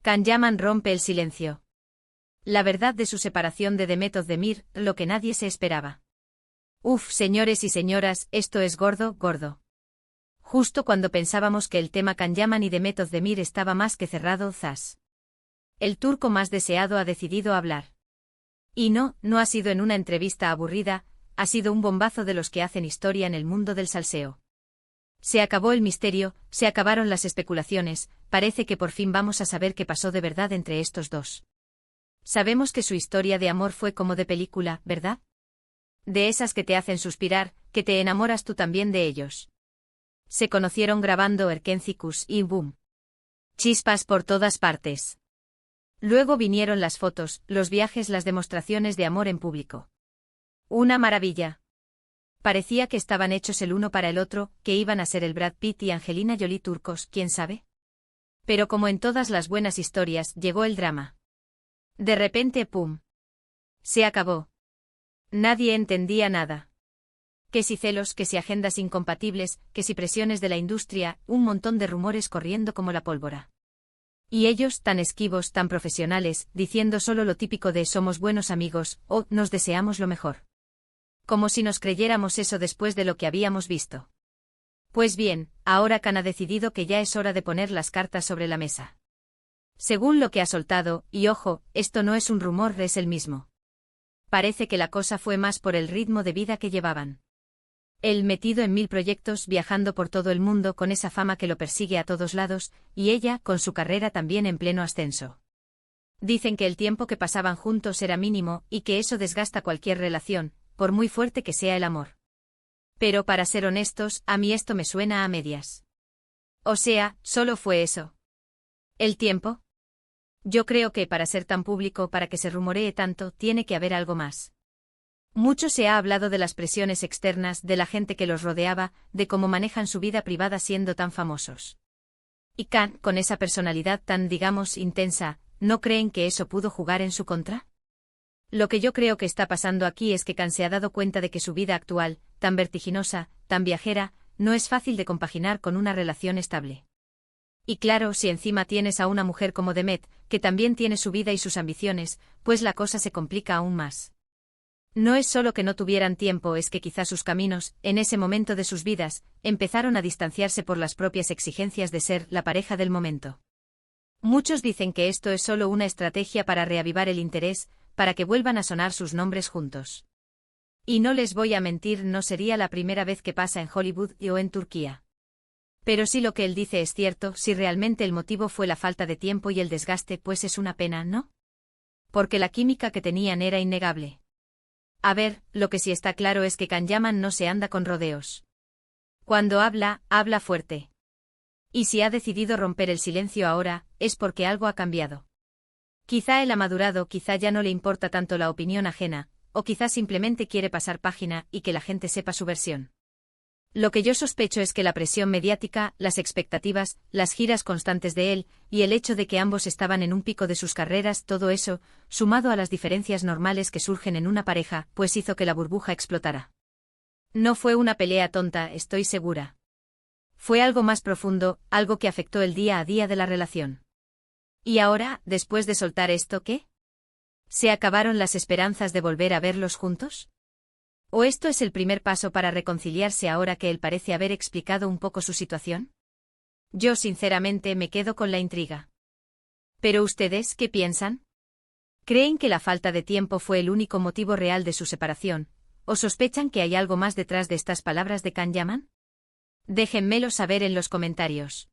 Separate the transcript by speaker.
Speaker 1: Can Yaman rompe el silencio. La verdad de su separación de Demet Özdemir, lo que nadie se esperaba. Uf, señores y señoras, esto es gordo, gordo. Justo cuando pensábamos que el tema Can Yaman y Demet Özdemir estaba más que cerrado, zas. El turco más deseado ha decidido hablar. Y no ha sido en una entrevista aburrida, ha sido un bombazo de los que hacen historia en el mundo del salseo. Se acabó el misterio, se acabaron las especulaciones, parece que por fin vamos a saber qué pasó de verdad entre estos dos. Sabemos que su historia de amor fue como de película, ¿verdad? De esas que te hacen suspirar, que te enamoras tú también de ellos. Se conocieron grabando Erkencicus y boom. Chispas por todas partes. Luego vinieron las fotos, los viajes, las demostraciones de amor en público. Una maravilla. Parecía que estaban hechos el uno para el otro, que iban a ser el Brad Pitt y Angelina Jolie turcos, ¿quién sabe? Pero como en todas las buenas historias, llegó el drama. De repente, ¡pum! Se acabó. Nadie entendía nada. Que si celos, que si agendas incompatibles, que si presiones de la industria, un montón de rumores corriendo como la pólvora. Y ellos, tan esquivos, tan profesionales, diciendo solo lo típico de somos buenos amigos, o nos deseamos lo mejor. Como si nos creyéramos eso después de lo que habíamos visto. Pues bien, ahora Can ha decidido que ya es hora de poner las cartas sobre la mesa. Según lo que ha soltado, y ojo, esto no es un rumor, es el mismo. Parece que la cosa fue más por el ritmo de vida que llevaban. Él metido en 1000 proyectos, viajando por todo el mundo con esa fama que lo persigue a todos lados, y ella, con su carrera también en pleno ascenso. Dicen que el tiempo que pasaban juntos era mínimo, y que eso desgasta cualquier relación, por muy fuerte que sea el amor. Pero para ser honestos, a mí esto me suena a medias. O sea, solo fue eso. ¿El tiempo? Yo creo que para ser tan público, para que se rumoree tanto, tiene que haber algo más. Mucho se ha hablado de las presiones externas, de la gente que los rodeaba, de cómo manejan su vida privada siendo tan famosos. Y Can, con esa personalidad tan, digamos, intensa, ¿no creen que eso pudo jugar en su contra? Lo que yo creo que está pasando aquí es que Can se ha dado cuenta de que su vida actual, tan vertiginosa, tan viajera, no es fácil de compaginar con una relación estable. Y claro, si encima tienes a una mujer como Demet, que también tiene su vida y sus ambiciones, pues la cosa se complica aún más. No es solo que no tuvieran tiempo, es que quizá sus caminos, en ese momento de sus vidas, empezaron a distanciarse por las propias exigencias de ser la pareja del momento. Muchos dicen que esto es solo una estrategia para reavivar el interés, para que vuelvan a sonar sus nombres juntos. Y no les voy a mentir, no sería la primera vez que pasa en Hollywood o en Turquía. Pero si lo que él dice es cierto, si realmente el motivo fue la falta de tiempo y el desgaste, pues es una pena, ¿no? Porque la química que tenían era innegable. A ver, lo que sí está claro es que Can Yaman no se anda con rodeos. Cuando habla, habla fuerte. Y si ha decidido romper el silencio ahora, es porque algo ha cambiado. Quizá él ha madurado, quizá ya no le importa tanto la opinión ajena, o quizá simplemente quiere pasar página y que la gente sepa su versión. Lo que yo sospecho es que la presión mediática, las expectativas, las giras constantes de él, y el hecho de que ambos estaban en un pico de sus carreras, todo eso, sumado a las diferencias normales que surgen en una pareja, pues hizo que la burbuja explotara. No fue una pelea tonta, estoy segura. Fue algo más profundo, algo que afectó el día a día de la relación. ¿Y ahora, después de soltar esto, qué? ¿Se acabaron las esperanzas de volver a verlos juntos? ¿O esto es el primer paso para reconciliarse ahora que él parece haber explicado un poco su situación? Yo sinceramente me quedo con la intriga. ¿Pero ustedes qué piensan? ¿Creen que la falta de tiempo fue el único motivo real de su separación, o sospechan que hay algo más detrás de estas palabras de Can Yaman? Déjenmelo saber en los comentarios.